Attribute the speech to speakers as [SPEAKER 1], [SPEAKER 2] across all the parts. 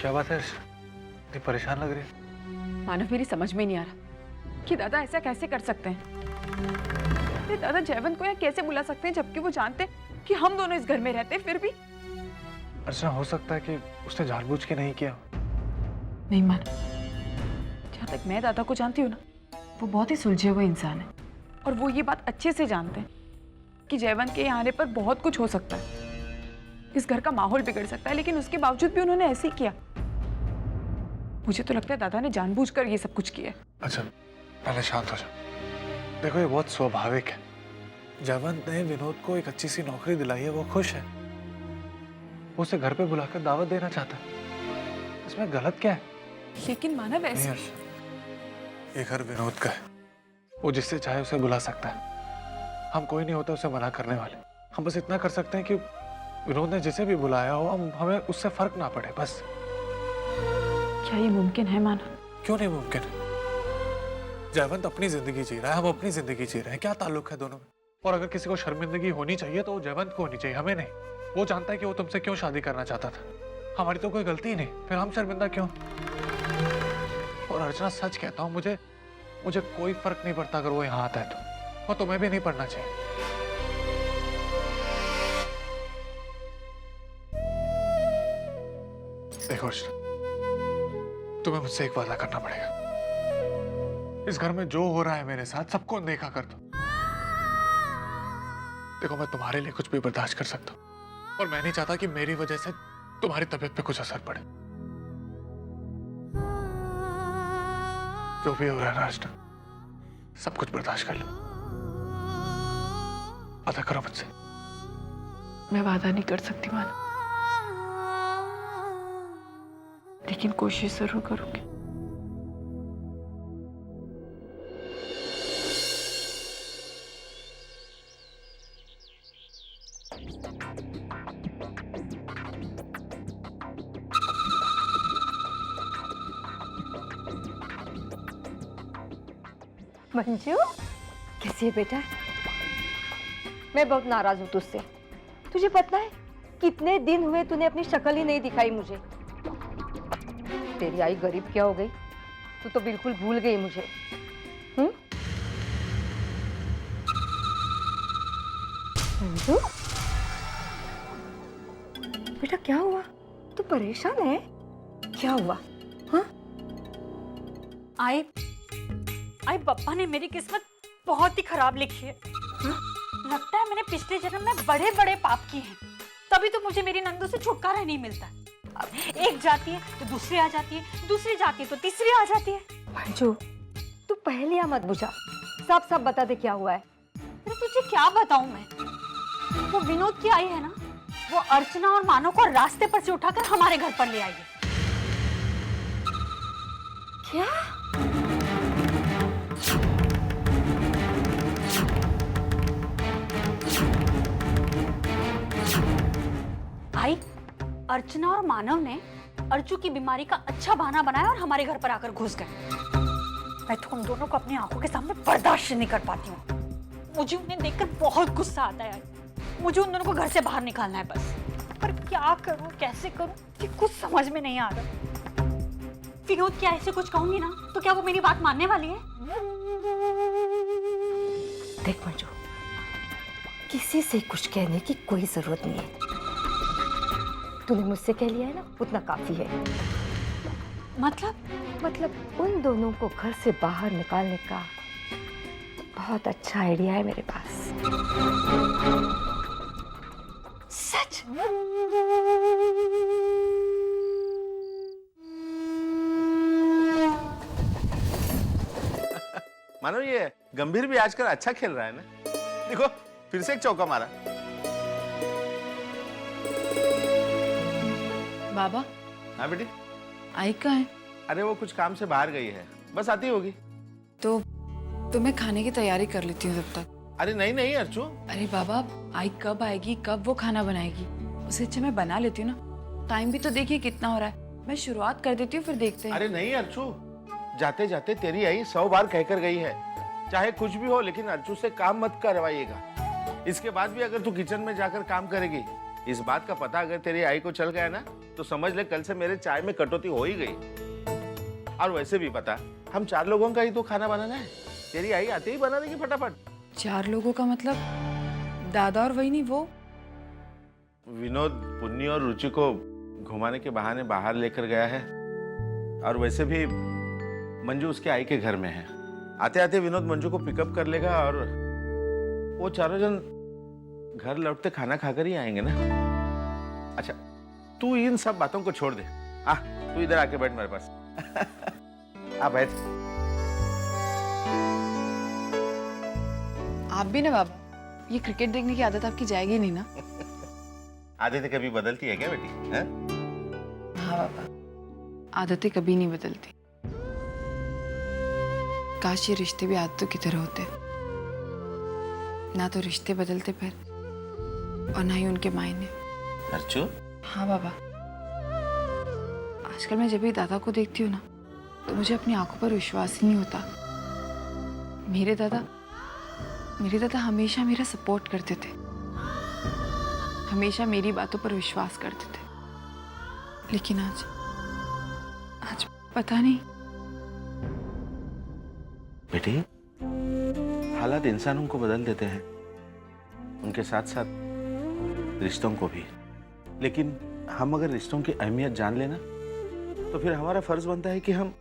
[SPEAKER 1] क्या बात है? इतनी परेशान लग रही है।
[SPEAKER 2] मानव, मेरी समझ में नहीं आ रहा कि दादा ऐसा कैसे कर सकते हैं। अरे दादा जयवंत को यहाँ कैसे बुला सकते हैं जबकि वो जानते हैं कि हम दोनों इस घर में रहते हैं फिर भी।
[SPEAKER 1] अर्चना, हो सकता है कि उसने जानबूझ के नहीं किया।
[SPEAKER 2] नहीं मानव, जहाँ तक मैं दादा को जानती हूँ ना, वो बहुत ही सुलझे हुए इंसान है और वो ये बात अच्छे से जानते हैं कि जयवंत के यहाँ आने पर बहुत कुछ हो सकता है, इस घर का माहौल बिगड़ सकता है, लेकिन उसके बावजूद भी उन्होंने ऐसे ही किया। मुझे तो लगता है दादा ने जानबूझकर ये सब कुछ किया है।
[SPEAKER 1] अच्छा, पहले शांत हो जाओ। देखो, ये बहुत स्वाभाविक है। जयवंत ने विनोद को एक अच्छी सी नौकरी दिलाई है, वो खुश है। वो उसे घर पे बुलाकर दावत देना चाहता है, इसमें गलत क्या है?
[SPEAKER 2] लेकिन मानव
[SPEAKER 1] नहीं
[SPEAKER 2] ऐसे
[SPEAKER 1] अर्चना, ये घर विनोद का है। वो जिससे चाहे उसे बुला सकता है। हम कोई नहीं होता उसे मना करने वाले। हम बस इतना कर सकते हैं कि विनोद ने जिसे भी बुलाया हो, हमें उससे फर्क ना पड़े, बस।
[SPEAKER 2] क्या ये मुमकिन है मानव?
[SPEAKER 1] क्यों नहीं मुमकिन? जयवंत अपनी जिंदगी जी रहा है, हम अपनी जिंदगी जी रहे हैं। क्या ताल्लुक है दोनों में? और अगर किसी को शर्मिंदगी होनी चाहिए तो जयवंत को होनी चाहिए, हमें नहीं। वो जानता है कि वो तुमसे क्यों शादी करना चाहता था। हमारी तो कोई गलती ही नहीं, फिर हम शर्मिंदा क्यों? और अर्चना, सच कहता हूँ, मुझे कोई फर्क नहीं पड़ता अगर वो यहाँ आता है तो। और तुम्हें भी नहीं पड़ना चाहिए। देखो अर्चना, तुम्हें मुझसे एक वादा करना पड़ेगा। इस घर में जो हो रहा है मेरे साथ, सबको देखा कर दो। देखो, मैं तुम्हारे लिए कुछ भी बर्दाश्त कर सकता हूँ और मैं नहीं चाहता कि मेरी वजह से तुम्हारी तबीयत पे कुछ असर पड़े। जो भी हो रहा है ना अर्चना, सब कुछ बर्दाश्त कर लो। वादा करो मुझसे।
[SPEAKER 2] मैं वादा नहीं कर सकती मानव, लेकिन कोशिश जरूर करूंगी।
[SPEAKER 3] मंजू, कैसी है बेटा? मैं बहुत नाराज हूँ तुझसे। तुझे पता है कितने दिन हुए तूने अपनी शक्ल ही नहीं दिखाई मुझे। तेरी आई गरीब क्या हो गई? तू तो बिल्कुल भूल गई मुझे। मंजू, बेटा क्या हुआ? तू परेशान है? क्या हुआ? हाँ?
[SPEAKER 4] आई पप्पा ने मेरी किस्मत बहुत ही खराब लिखी है। लगता है मैंने पिछले जन्म में बड़े बड़े पाप किए हैं, तभी तो मुझे मेरी नंदू से छुटकारा नहीं मिलता। अब एक जाती है तो दूसरी आ जाती है, दूसरी जाती है तो तीसरी आ जाती है।
[SPEAKER 3] मंजू, तू पहले मत बुझा, सब सब बता दे क्या हुआ है।
[SPEAKER 4] अरे तुझे क्या बताऊं मैं? वो विनोद की आई है ना, वो अर्चना और मानव को रास्ते पर से उठाकर हमारे घर पर ले आई है।
[SPEAKER 3] क्या?
[SPEAKER 4] आई, अर्चना और मानव ने अर्जू की बीमारी का अच्छा बहाना बनाया और हमारे घर पर आकर घुस गए। मैं तो उन दोनों को अपनी आंखों के सामने बर्दाश्त नहीं कर पाती हूँ। मुझे उन्हें देखकर बहुत गुस्सा आता है। मुझे उन दोनों को घर से बाहर निकालना है बस। पर क्या करूँ, कैसे करूँ, ये कुछ समझ में नहीं आ रहा। विनोद क्या ऐसे कुछ कहूंगी ना तो क्या वो मेरी बात मानने वाली है?
[SPEAKER 3] देख मंजू, किसी से कुछ कहने की कोई जरूरत नहीं है। तूने मुझसे कह लिया है ना, उतना काफी है। मतलब उन दोनों को घर से बाहर निकालने का बहुत अच्छा आइडिया है मेरे पास।
[SPEAKER 4] सच?
[SPEAKER 5] मानो ये गंभीर भी आजकल अच्छा खेल रहा है ना। देखो फिर से एक चौका मारा।
[SPEAKER 2] बाबा,
[SPEAKER 5] हाँ बेटी।
[SPEAKER 2] आई कहाँ है?
[SPEAKER 5] अरे वो कुछ काम से बाहर गई है, बस आती होगी।
[SPEAKER 2] तो मैं खाने की तैयारी कर लेती हूँ तब तक।
[SPEAKER 5] अरे नहीं नहीं अर्चू।
[SPEAKER 2] अरे बाबा, आई कब आएगी, कब वो खाना बनाएगी? उससे अच्छा मैं बना लेती हूँ ना। टाइम भी तो देखिए कितना हो रहा है। मैं शुरुआत कर देती हूँ, फिर देखते हैं।
[SPEAKER 5] अरे नहीं अर्चू, जाते जाते तेरी आई 100 बार कहकर गई है, चाहे कुछ भी हो लेकिन अर्चू से काम मत करवाइएगा। इसके बाद भी अगर तू किचन में जाकर काम करेगी, इस बात का पता अगर तेरी आई को चल गया ना तो समझ ले कल से मेरे चाय में कटौती हो ही गई। और वैसे भी पता, हम 4 लोगों का ही तो खाना बनाना है। तेरी आई आते ही बना देगी फटाफट।
[SPEAKER 2] 4 लोगों का मतलब दादा और वही नहीं वो?
[SPEAKER 5] विनोद पुन्नी और रुचि को घुमाने के बहाने बाहर लेकर गया है। और वैसे भी मंजू उसके आई के घर में है। आते आते विनोद मंजू को पिकअप कर लेगा और वो चारों जन घर लौटते खाना खाकर ही आएंगे ना। अच्छा, तू इन सब बातों को छोड़ दे। तू इधर आके बैठ मेरे पास। आ बैठ।
[SPEAKER 2] आप भी ना बाबा, ये क्रिकेट देखने की आदत आपकी जाएगी नहीं ना?
[SPEAKER 5] आदतें कभी बदलती है क्या बेटी? है?
[SPEAKER 2] हाँ बाबा, आदतें कभी नहीं बदलती। काश ये रिश्ते भी आदतों की तरह होते। ना तो रिश्ते बदलते फिर, और ना ही उनके मायने।
[SPEAKER 5] अर्चू?
[SPEAKER 2] हाँ बाबा, आजकल मैं जब भी दादा को देखती हूँ ना, तो मुझे अपनी आंखों पर विश्वास ही नहीं होता। मेरे दादा हमेशा मेरा सपोर्ट करते थे, हमेशा मेरी बातों पर विश्वास करते थे। लेकिन आज पता नहीं।
[SPEAKER 5] बेटी, हालात इंसानों को बदल देते हैं, उनके साथ साथ रिश्तों को भी। लेकिन हम अगर रिश्तों की अहमियत जान लेना, तो फिर हमारा फर्ज बनता है कि हम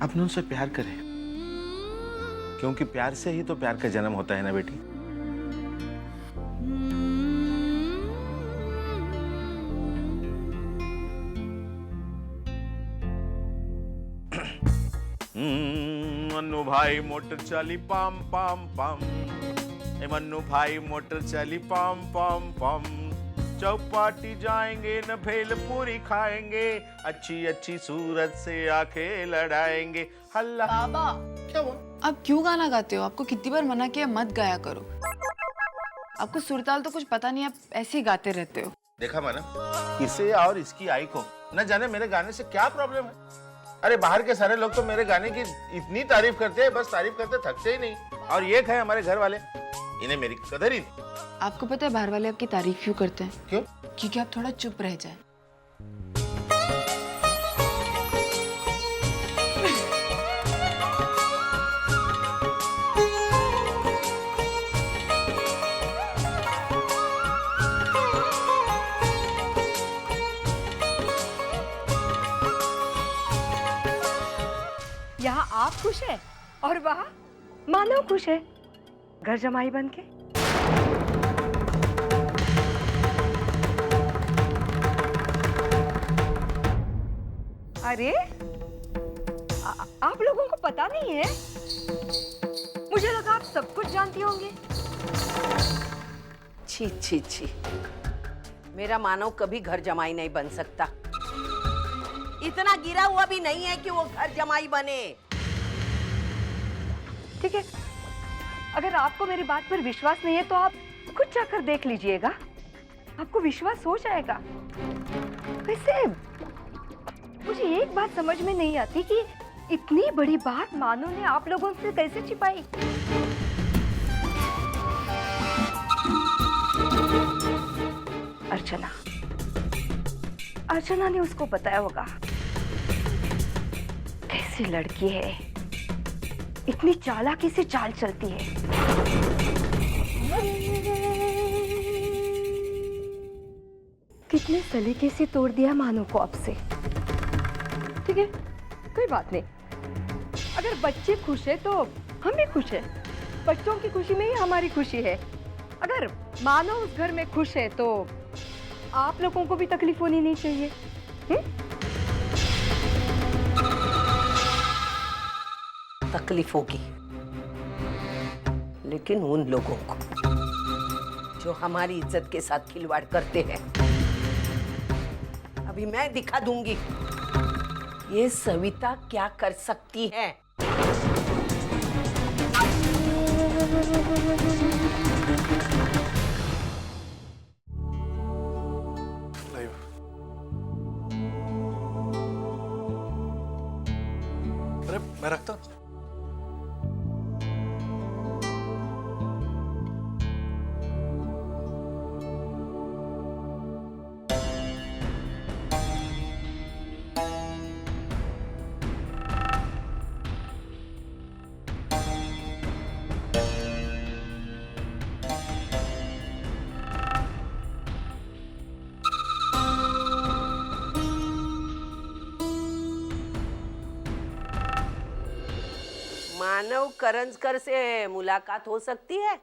[SPEAKER 5] अपनों से प्यार करें, क्योंकि प्यार से ही तो प्यार का जन्म होता है ना बेटी। मन्नू भाई मोटर चली पाम पाम पाम, ए मन्नू भाई मोटर चली पाम पाम पाम। चौपाटी जाएंगे न भेल पूरी खाएंगे, अच्छी अच्छी सूरत से आंखें लड़ाएंगे। हल्ला।
[SPEAKER 2] बाबा,
[SPEAKER 5] क्या हुआ?
[SPEAKER 2] आप क्यों गाना गाते हो? आपको कितनी बार मना किया मत गाया करो। आपको सुरताल तो कुछ पता नहीं, आप ऐसे ही गाते रहते हो।
[SPEAKER 5] देखा माना, इसे और इसकी आई को न जाने मेरे गाने से क्या प्रॉब्लम है। अरे बाहर के सारे लोग तो मेरे गाने की इतनी तारीफ करते हैं, बस तारीफ करते थकते ही नहीं। और ये है हमारे घर वाले, इन्हें मेरी कदर ही नहीं।
[SPEAKER 2] आपको पता है बाहर वाले आपकी तारीफ क्यों करते हैं?
[SPEAKER 5] क्यों?
[SPEAKER 2] क्योंकि आप थोड़ा चुप रह जाए।
[SPEAKER 3] यहाँ आप खुश है और वहाँ मानव खुश है, घर जमाई बन के। अरे आप लोगों को पता नहीं है? मुझे लगा आप सब कुछ जानती होंगी।
[SPEAKER 6] छी छी छी, मेरा मानव कभी घर जमाई नहीं बन सकता। इतना गिरा हुआ भी नहीं है कि वो घर जमाई बने।
[SPEAKER 3] ठीक है, अगर आपको मेरी बात पर विश्वास नहीं है तो आप खुद जाकर देख लीजिएगा, आपको विश्वास हो जाएगा। वैसे मुझे एक बात समझ में नहीं आती कि इतनी बड़ी बात मानो ने आप लोगों से कैसे छिपाई। अर्चना ने उसको बताया होगा। कैसी लड़की है, इतनी चालाकी से चाल चलती है। कितने सलीके से तोड़ दिया मानो को आपसे। ठीक है, कोई बात नहीं। अगर बच्चे खुश है तो हम भी खुश हैं। बच्चों की खुशी में ही हमारी खुशी है। अगर मानो उस घर में खुश है तो आप लोगों को भी तकलीफ होनी नहीं चाहिए।
[SPEAKER 6] तकलीफ होगी, लेकिन उन लोगों को जो हमारी इज्जत के साथ खिलवाड़ करते हैं। अभी मैं दिखा दूंगी ये सविता क्या कर सकती है।
[SPEAKER 1] अरे मैं रखता हूँ।
[SPEAKER 6] मानव करंजकर से मुलाकात हो सकती है?